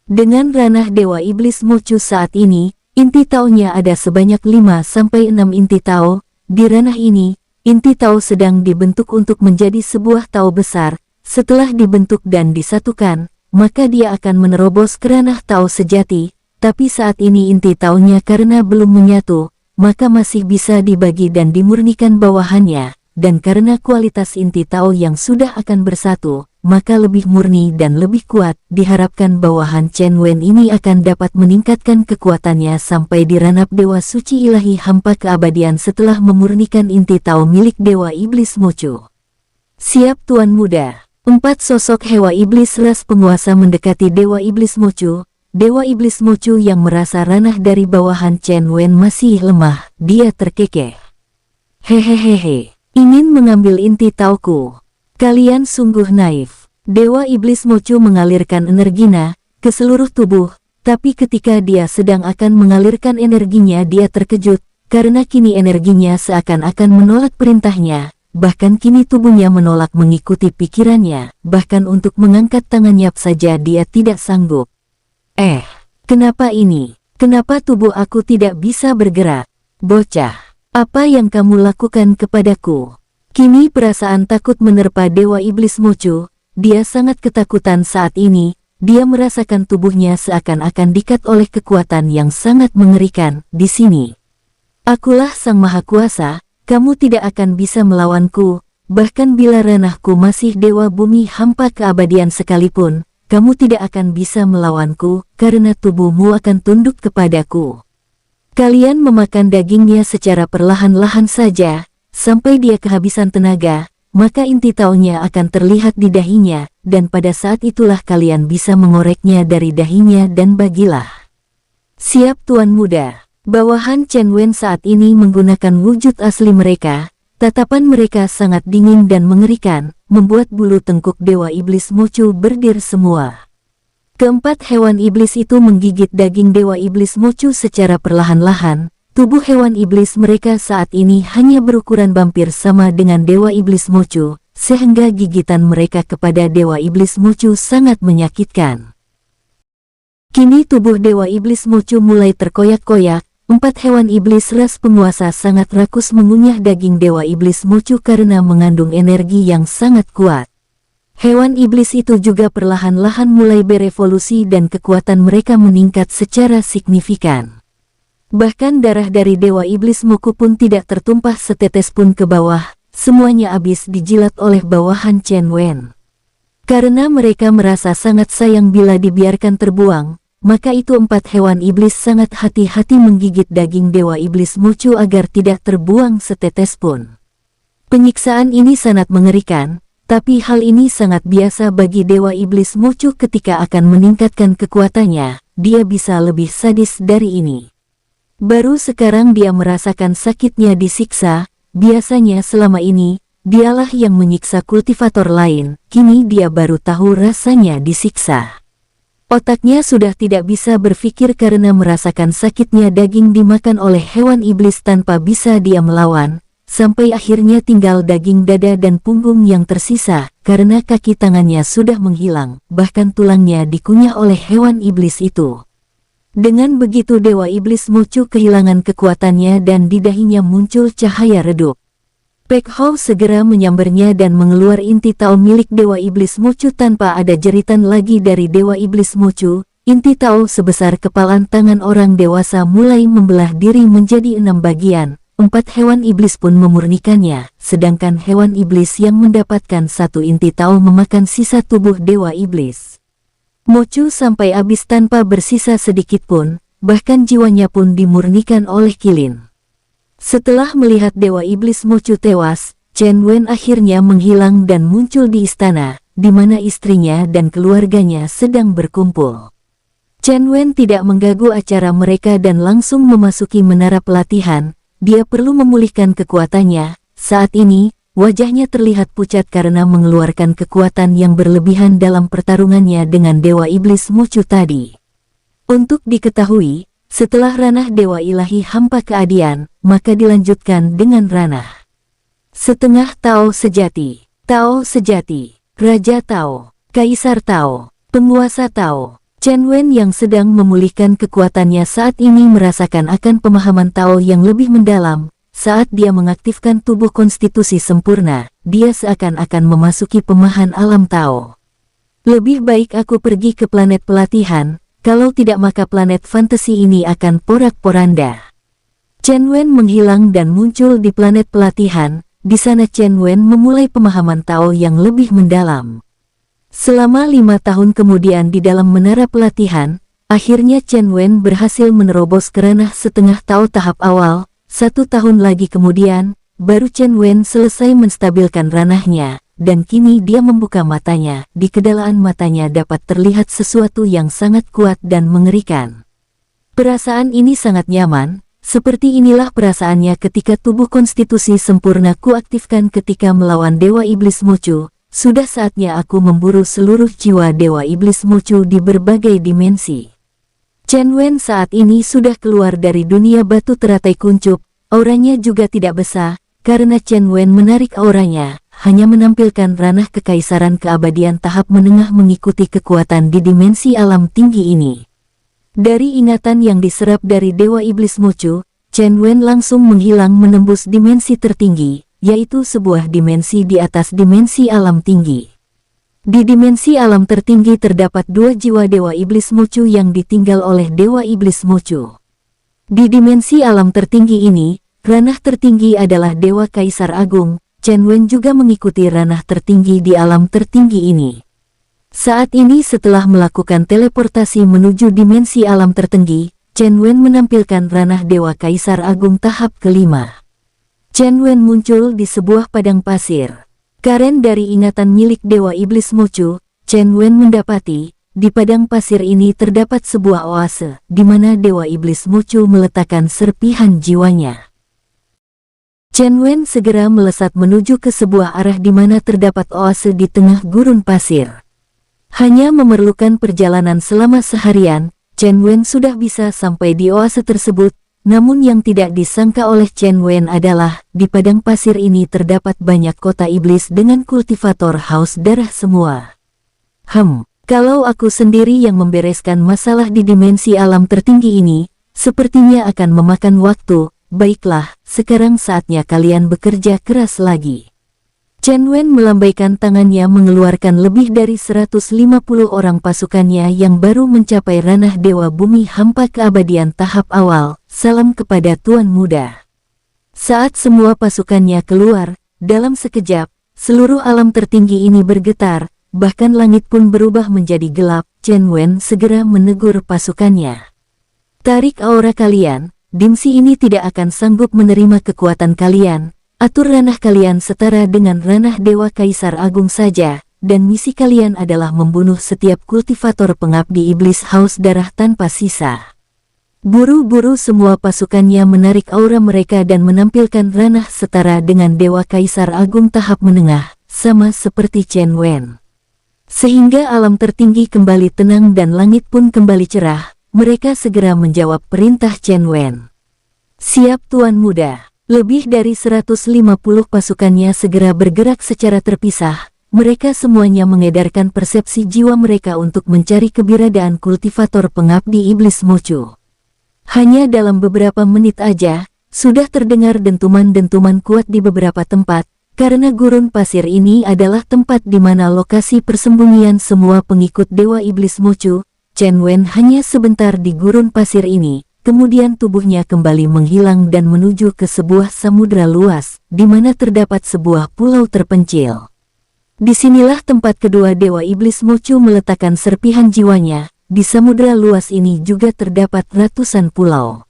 Dengan ranah Dewa Iblis Mochu saat ini, inti taunya ada sebanyak 5-6 inti tau. Di ranah ini, inti tau sedang dibentuk untuk menjadi sebuah tau besar. Setelah dibentuk dan disatukan, maka dia akan menerobos ke ranah tau sejati. Tapi saat ini inti taunya karena belum menyatu, maka masih bisa dibagi dan dimurnikan bawahannya. dan karena kualitas inti Tao yang sudah akan bersatu, maka lebih murni dan lebih kuat. Diharapkan bawahan Chen Wen ini akan dapat meningkatkan kekuatannya sampai di ranap Dewa Suci Ilahi Hampa Keabadian setelah memurnikan inti Tao milik Dewa Iblis Mochu. Siap Tuan Muda. 4 sosok Hewa Iblis ras penguasa mendekati Dewa Iblis Mochu. Dewa Iblis Mochu yang merasa ranah dari bawahan Chen Wen masih lemah, dia terkekeh. Hehehehe, ingin mengambil inti Taoku. Kalian sungguh naif. Dewa Iblis Mochu mengalirkan energinya ke seluruh tubuh, tapi ketika dia sedang akan mengalirkan energinya dia terkejut, karena kini energinya seakan-akan menolak perintahnya, bahkan kini tubuhnya menolak mengikuti pikirannya, bahkan untuk mengangkat tangannya saja dia tidak sanggup. Kenapa ini? Kenapa tubuh aku tidak bisa bergerak? Bocah, apa yang kamu lakukan kepadaku? Kini perasaan takut menerpa Dewa Iblis Mochu. Dia sangat ketakutan saat ini. Dia merasakan tubuhnya seakan-akan diikat oleh kekuatan yang sangat mengerikan. Di sini, akulah Sang Maha Kuasa. Kamu tidak akan bisa melawanku. Bahkan bila ranahku masih Dewa Bumi Hampa Keabadian sekalipun, kamu tidak akan bisa melawanku, karena tubuhmu akan tunduk kepadaku. Kalian memakan dagingnya secara perlahan-lahan saja, sampai dia kehabisan tenaga, maka inti Taonya akan terlihat di dahinya, dan pada saat itulah kalian bisa mengoreknya dari dahinya dan bagilah. Siap Tuan Muda. Bawahan Chen Wen saat ini menggunakan wujud asli mereka. Tatapan mereka sangat dingin dan mengerikan, membuat bulu tengkuk Dewa Iblis Mochu berdiri semua. Keempat hewan iblis itu menggigit daging Dewa Iblis Mochu secara perlahan-lahan. Tubuh hewan iblis mereka saat ini hanya berukuran hampir sama dengan Dewa Iblis Mochu, sehingga gigitan mereka kepada Dewa Iblis Mochu sangat menyakitkan. Kini tubuh Dewa Iblis Mochu mulai terkoyak-koyak. 4 hewan iblis ras penguasa sangat rakus mengunyah daging Dewa Iblis Mochu karena mengandung energi yang sangat kuat. Hewan iblis itu juga perlahan-lahan mulai berevolusi dan kekuatan mereka meningkat secara signifikan. Bahkan darah dari Dewa Iblis Mochu pun tidak tertumpah setetes pun ke bawah, semuanya habis dijilat oleh bawahan Chen Wen. Karena mereka merasa sangat sayang bila dibiarkan terbuang, maka itu 4 hewan iblis sangat hati-hati menggigit daging Dewa Iblis Mochu agar tidak terbuang setetes pun. Penyiksaan ini sangat mengerikan, tapi hal ini sangat biasa bagi Dewa Iblis Mochu ketika akan meningkatkan kekuatannya, dia bisa lebih sadis dari ini. Baru sekarang dia merasakan sakitnya disiksa, biasanya selama ini, dialah yang menyiksa kultivator lain, kini dia baru tahu rasanya disiksa. Otaknya sudah tidak bisa berpikir karena merasakan sakitnya daging dimakan oleh hewan iblis tanpa bisa dia melawan, sampai akhirnya tinggal daging dada dan punggung yang tersisa, karena kaki tangannya sudah menghilang, bahkan tulangnya dikunyah oleh hewan iblis itu. Dengan begitu Dewa Iblis Mochu kehilangan kekuatannya dan di dahinya muncul cahaya redup. Pek Hou segera menyambarnya dan mengeluar inti Tao milik Dewa Iblis Mochu tanpa ada jeritan lagi dari Dewa Iblis Mochu. Inti Tao sebesar kepalan tangan orang dewasa mulai membelah diri menjadi 6 bagian. 4 hewan iblis pun memurnikannya, sedangkan hewan iblis yang mendapatkan 1 inti Tao memakan sisa tubuh Dewa Iblis Mochu sampai habis tanpa bersisa sedikit pun, bahkan jiwanya pun dimurnikan oleh kilin. Setelah melihat Dewa Iblis Mochu tewas, Chen Wen akhirnya menghilang dan muncul di istana, di mana istrinya dan keluarganya sedang berkumpul. Chen Wen tidak mengganggu acara mereka dan langsung memasuki menara pelatihan. Dia perlu memulihkan kekuatannya. Saat ini, wajahnya terlihat pucat karena mengeluarkan kekuatan yang berlebihan dalam pertarungannya dengan Dewa Iblis Mochu tadi. Untuk diketahui, setelah ranah Dewa Ilahi Hampa Keabadian, maka dilanjutkan dengan ranah setengah Tao sejati, Raja Tao, Kaisar Tao, Penguasa Tao. Chen Wen yang sedang memulihkan kekuatannya saat ini merasakan akan pemahaman Tao yang lebih mendalam. Saat dia mengaktifkan tubuh konstitusi sempurna, dia seakan-akan memasuki pemahaman alam Tao. Lebih baik aku pergi ke planet pelatihan. Kalau tidak maka planet fantasi ini akan porak-poranda. Chen Wen menghilang dan muncul di planet pelatihan. di sana Chen Wen memulai pemahaman Tao yang lebih mendalam. Selama 5 tahun kemudian di dalam menara pelatihan, akhirnya Chen Wen berhasil menerobos ke ranah setengah Tao tahap awal. 1 tahun lagi kemudian, baru Chen Wen selesai menstabilkan ranahnya, dan kini dia membuka matanya. Di kedalam matanya dapat terlihat sesuatu yang sangat kuat dan mengerikan. Perasaan ini sangat nyaman, seperti inilah perasaannya ketika tubuh konstitusi sempurna kuaktifkan ketika melawan Dewa Iblis Mochu. Sudah saatnya aku memburu seluruh jiwa Dewa Iblis Mochu di berbagai dimensi. Chen Wen saat ini sudah keluar dari dunia batu teratai kuncup, auranya juga tidak besar, karena Chen Wen menarik auranya, hanya menampilkan ranah kekaisaran keabadian tahap menengah mengikuti kekuatan di dimensi alam tinggi ini. Dari ingatan yang diserap dari Dewa Iblis Mochu, Chen Wen langsung menghilang menembus dimensi tertinggi, yaitu sebuah dimensi di atas dimensi alam tinggi. Di dimensi alam tertinggi terdapat 2 jiwa Dewa Iblis Mochu yang ditinggal oleh Dewa Iblis Mochu. Di dimensi alam tertinggi ini, ranah tertinggi adalah Dewa Kaisar Agung. Chen Wen juga mengikuti ranah tertinggi di alam tertinggi ini. Saat ini setelah melakukan teleportasi menuju dimensi alam tertinggi, Chen Wen menampilkan ranah Dewa Kaisar Agung tahap kelima. Chen Wen muncul di sebuah padang pasir. Karen dari ingatan milik Dewa Iblis Mochu, Chen Wen mendapati, di padang pasir ini terdapat sebuah oase, di mana Dewa Iblis Mochu meletakkan serpihan jiwanya. Chen Wen segera melesat menuju ke sebuah arah di mana terdapat oase di tengah gurun pasir. Hanya memerlukan perjalanan selama seharian, Chen Wen sudah bisa sampai di oase tersebut. Namun yang tidak disangka oleh Chen Wen adalah, di padang pasir ini terdapat banyak kota iblis dengan kultivator haus darah semua. Kalau aku sendiri yang membereskan masalah di dimensi alam tertinggi ini, sepertinya akan memakan waktu. Baiklah, sekarang saatnya kalian bekerja keras lagi. Chen Wen melambaikan tangannya mengeluarkan lebih dari 150 orang pasukannya yang baru mencapai ranah Dewa Bumi Hampa Keabadian tahap awal. Salam kepada Tuan Muda. Saat semua pasukannya keluar, dalam sekejap, seluruh alam tertinggi ini bergetar, bahkan langit pun berubah menjadi gelap. Chen Wen segera menegur pasukannya. Tarik aura kalian, dimensi ini tidak akan sanggup menerima kekuatan kalian. Atur ranah kalian setara dengan ranah Dewa Kaisar Agung saja, dan misi kalian adalah membunuh setiap kultivator pengabdi iblis haus darah tanpa sisa. Buru-buru semua pasukannya menarik aura mereka dan menampilkan ranah setara dengan Dewa Kaisar Agung tahap menengah, sama seperti Chen Wen. Sehingga alam tertinggi kembali tenang dan langit pun kembali cerah, mereka segera menjawab perintah Chen Wen. Siap Tuan Muda. Lebih dari 150 pasukannya segera bergerak secara terpisah. Mereka semuanya mengedarkan persepsi jiwa mereka untuk mencari keberadaan kultivator pengabdi iblis Mochu. Hanya dalam beberapa menit aja, sudah terdengar dentuman-dentuman kuat di beberapa tempat, karena gurun pasir ini adalah tempat di mana lokasi persembunyian semua pengikut Dewa Iblis Mochu. Chen Wen hanya sebentar di gurun pasir ini. Kemudian tubuhnya kembali menghilang dan menuju ke sebuah samudra luas, di mana terdapat sebuah pulau terpencil. Disinilah tempat kedua Dewa Iblis Mochu meletakkan serpihan jiwanya. Di samudra luas ini juga terdapat ratusan pulau.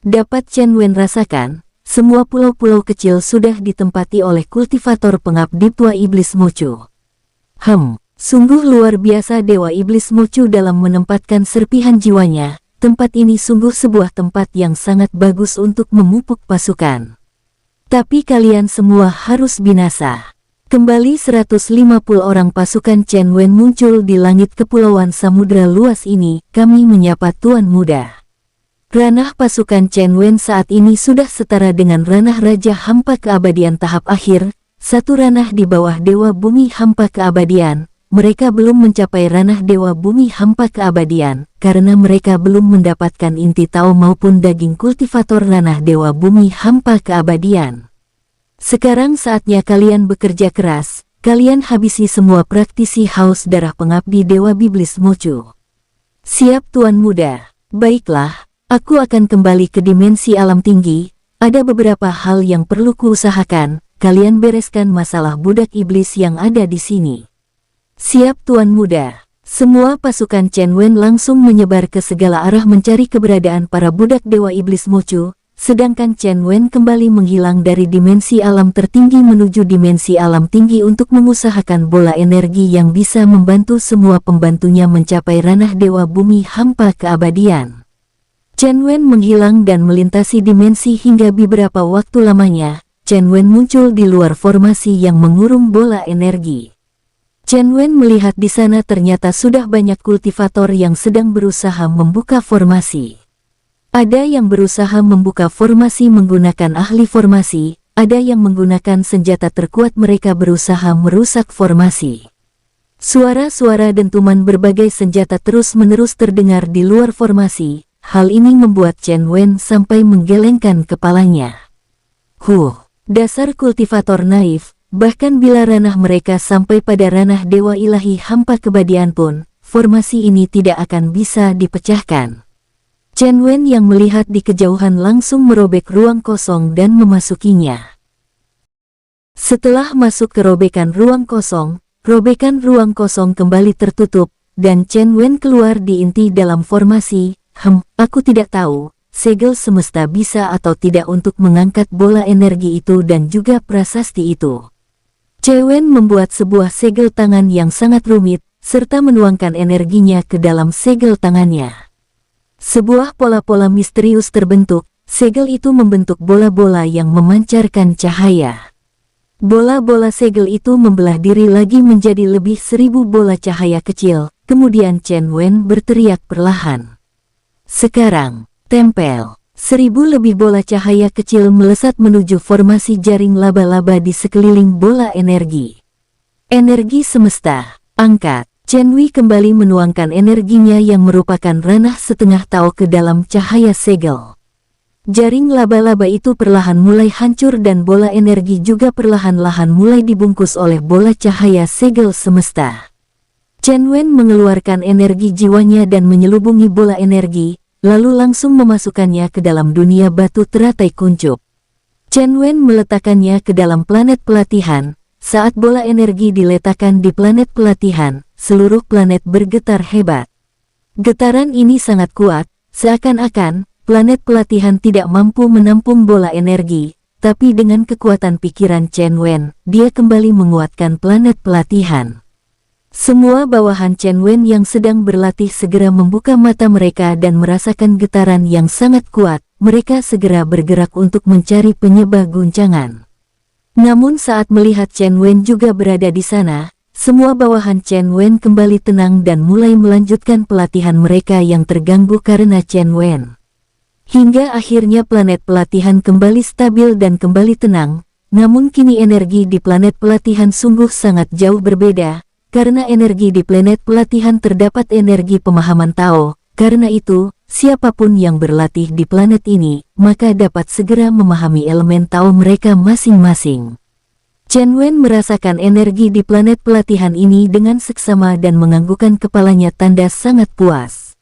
Dapat Chen Wen rasakan, semua pulau-pulau kecil sudah ditempati oleh kultivator pengabdi tua Iblis Mochu. Sungguh luar biasa Dewa Iblis Mochu dalam menempatkan serpihan jiwanya. Tempat ini sungguh sebuah tempat yang sangat bagus untuk memupuk pasukan. Tapi kalian semua harus binasa. Kembali 150 orang pasukan Chen Wen muncul di langit kepulauan samudra luas ini. Kami menyapa Tuan Muda. Ranah pasukan Chen Wen saat ini sudah setara dengan ranah Raja Hampa Keabadian tahap akhir. Satu ranah di bawah Dewa Bumi Hampa Keabadian. Mereka belum mencapai ranah Dewa Bumi Hampa Keabadian, karena mereka belum mendapatkan inti Tao maupun daging kultivator ranah Dewa Bumi Hampa Keabadian. Sekarang saatnya kalian bekerja keras, kalian habisi semua praktisi haus darah pengabdi Dewa Iblis Mochu. Siap Tuan Muda. Baiklah, aku akan kembali ke dimensi alam tinggi. Ada beberapa hal yang perlu kuusahakan. kalian bereskan masalah budak iblis yang ada di sini." "Siap Tuan Muda." Semua pasukan Chen Wen langsung menyebar ke segala arah mencari keberadaan para budak Dewa Iblis Mochu, sedangkan Chen Wen kembali menghilang dari dimensi alam tertinggi menuju dimensi alam tinggi untuk mengusahakan bola energi yang bisa membantu semua pembantunya mencapai ranah Dewa Bumi Hampa keabadian. Chen Wen menghilang dan melintasi dimensi hingga beberapa waktu lamanya, Chen Wen muncul di luar formasi yang mengurung bola energi. Chen Wen melihat di sana ternyata sudah banyak kultivator yang sedang berusaha membuka formasi. Ada yang berusaha membuka formasi menggunakan ahli formasi, ada yang menggunakan senjata terkuat mereka berusaha merusak formasi. Suara-suara dentuman berbagai senjata terus-menerus terdengar di luar formasi, hal ini membuat Chen Wen sampai menggelengkan kepalanya. Dasar kultivator naif, bahkan bila ranah mereka sampai pada ranah Dewa Ilahi Hampa Kebadian pun, formasi ini tidak akan bisa dipecahkan. Chen Wen yang melihat di kejauhan langsung merobek ruang kosong dan memasukinya. Setelah masuk ke robekan ruang kosong kembali tertutup, dan Chen Wen keluar di inti dalam formasi. Aku tidak tahu, segel semesta bisa atau tidak untuk mengangkat bola energi itu dan juga prasasti itu. Chen Wen membuat sebuah segel tangan yang sangat rumit, serta menuangkan energinya ke dalam segel tangannya. Sebuah pola-pola misterius terbentuk, segel itu membentuk bola-bola yang memancarkan cahaya. Bola-bola segel itu membelah diri lagi menjadi lebih 1000 bola cahaya kecil, kemudian Chen Wen berteriak perlahan. "Sekarang, tempel." 1000 lebih bola cahaya kecil melesat menuju formasi jaring laba-laba di sekeliling bola energi. Energi semesta, angkat. Chen Wei kembali menuangkan energinya yang merupakan ranah setengah tao ke dalam cahaya segel. Jaring laba-laba itu perlahan mulai hancur dan bola energi juga perlahan-lahan mulai dibungkus oleh bola cahaya segel semesta. Chen Wen mengeluarkan energi jiwanya dan menyelubungi bola energi, lalu langsung memasukkannya ke dalam dunia batu teratai kuncup. Chen Wen meletakkannya ke dalam planet pelatihan. Saat bola energi diletakkan di planet pelatihan, seluruh planet bergetar hebat. Getaran ini sangat kuat, seakan-akan planet pelatihan tidak mampu menampung bola energi, tapi dengan kekuatan pikiran Chen Wen, dia kembali menguatkan planet pelatihan. Semua bawahan Chen Wen yang sedang berlatih segera membuka mata mereka dan merasakan getaran yang sangat kuat, mereka segera bergerak untuk mencari penyebab guncangan. Namun saat melihat Chen Wen juga berada di sana, semua bawahan Chen Wen kembali tenang dan mulai melanjutkan pelatihan mereka yang terganggu karena Chen Wen. Hingga akhirnya planet pelatihan kembali stabil dan kembali tenang, namun kini energi di planet pelatihan sungguh sangat jauh berbeda, karena energi di planet pelatihan terdapat energi pemahaman Tao. Karena itu, siapapun yang berlatih di planet ini, maka dapat segera memahami elemen Tao mereka masing-masing. Chen Wen merasakan energi di planet pelatihan ini dengan seksama dan menganggukkan kepalanya tanda sangat puas.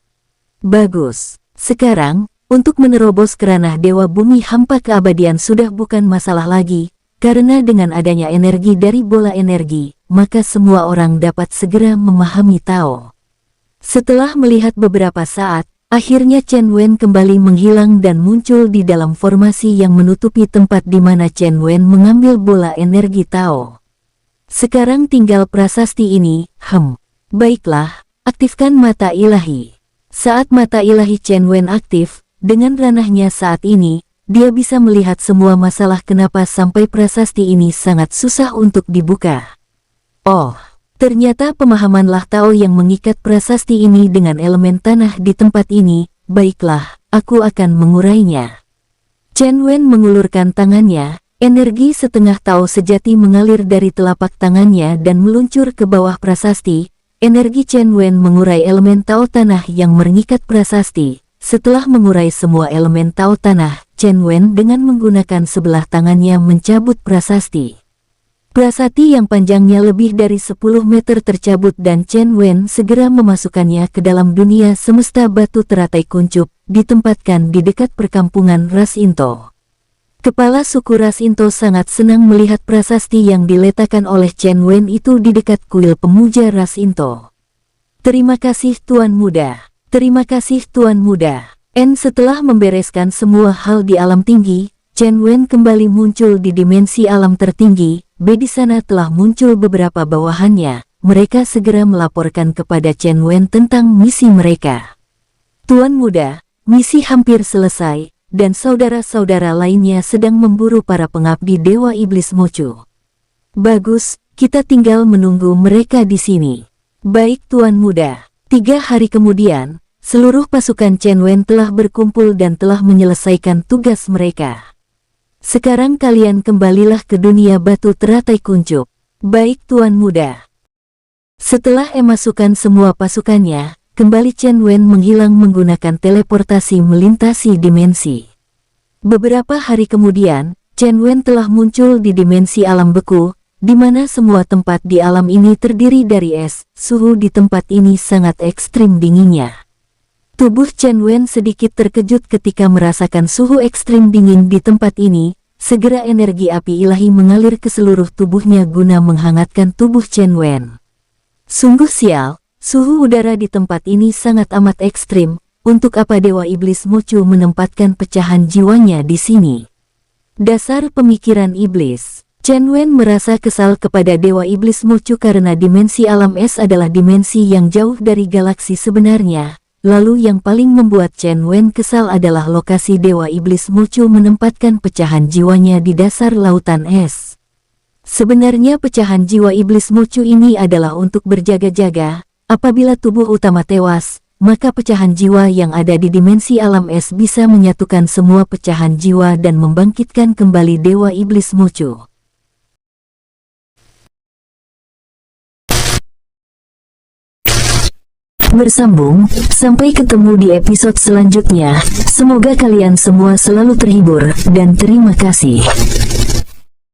Bagus. Sekarang, untuk menerobos ke ranah Dewa Bumi Hampa Keabadian sudah bukan masalah lagi, karena dengan adanya energi dari bola energi, maka semua orang dapat segera memahami Tao. Setelah melihat beberapa saat, akhirnya Chen Wen kembali menghilang dan muncul di dalam formasi yang menutupi tempat di mana Chen Wen mengambil bola energi Tao. Sekarang tinggal prasasti ini. Baiklah, aktifkan mata ilahi. Saat mata ilahi Chen Wen aktif, dengan ranahnya saat ini, dia bisa melihat semua masalah kenapa sampai prasasti ini sangat susah untuk dibuka. Oh, ternyata pemahamanlah Tao yang mengikat prasasti ini dengan elemen tanah di tempat ini. Baiklah, aku akan mengurainya. Chen Wen mengulurkan tangannya, energi setengah Tao sejati mengalir dari telapak tangannya dan meluncur ke bawah prasasti. Energi Chen Wen mengurai elemen Tao tanah yang mengikat prasasti. Setelah mengurai semua elemen Tao tanah, Chen Wen dengan menggunakan sebelah tangannya mencabut prasasti. Prasasti yang panjangnya lebih dari 10 meter tercabut dan Chen Wen segera memasukkannya ke dalam dunia semesta batu teratai kuncup, ditempatkan di dekat perkampungan ras Into. Kepala suku ras Into sangat senang melihat prasasti yang diletakkan oleh Chen Wen itu di dekat kuil pemuja ras Into. Terima kasih Tuan Muda. Terima kasih Tuan Muda. Setelah membereskan semua hal di alam tinggi, Chen Wen kembali muncul di dimensi alam tertinggi. Di sana telah muncul beberapa bawahannya. Mereka segera melaporkan kepada Chen Wen tentang misi mereka. Tuan Muda, misi hampir selesai, dan saudara-saudara lainnya sedang memburu para pengabdi Dewa Iblis Mochu. Bagus, kita tinggal menunggu mereka di sini. Baik Tuan Muda. 3 hari kemudian, seluruh pasukan Chen Wen telah berkumpul dan telah menyelesaikan tugas mereka. Sekarang kalian kembalilah ke dunia batu teratai kuncup. Baik Tuan Muda. Setelah memasukkan semua pasukannya, kembali Chen Wen menghilang menggunakan teleportasi melintasi dimensi. Beberapa hari kemudian, Chen Wen telah muncul di dimensi alam beku, di mana semua tempat di alam ini terdiri dari es. Suhu di tempat ini sangat ekstrim dinginnya. Tubuh Chen Wen sedikit terkejut ketika merasakan suhu ekstrim dingin di tempat ini. Segera energi api ilahi mengalir ke seluruh tubuhnya guna menghangatkan tubuh Chen Wen. Sungguh sial, suhu udara di tempat ini sangat amat ekstrim. Untuk apa Dewa Iblis Mochu menempatkan pecahan jiwanya di sini? Dasar pemikiran iblis. Chen Wen merasa kesal kepada Dewa Iblis Mochu karena dimensi alam es adalah dimensi yang jauh dari galaksi sebenarnya. Lalu yang paling membuat Chen Wen kesal adalah lokasi Dewa Iblis Mochu menempatkan pecahan jiwanya di dasar lautan es. Sebenarnya pecahan jiwa Iblis Mochu ini adalah untuk berjaga-jaga. Apabila tubuh utama tewas, maka pecahan jiwa yang ada di dimensi alam es bisa menyatukan semua pecahan jiwa dan membangkitkan kembali Dewa Iblis Mochu. Bersambung, sampai ketemu di episode selanjutnya. Semoga kalian semua selalu terhibur, dan terima kasih.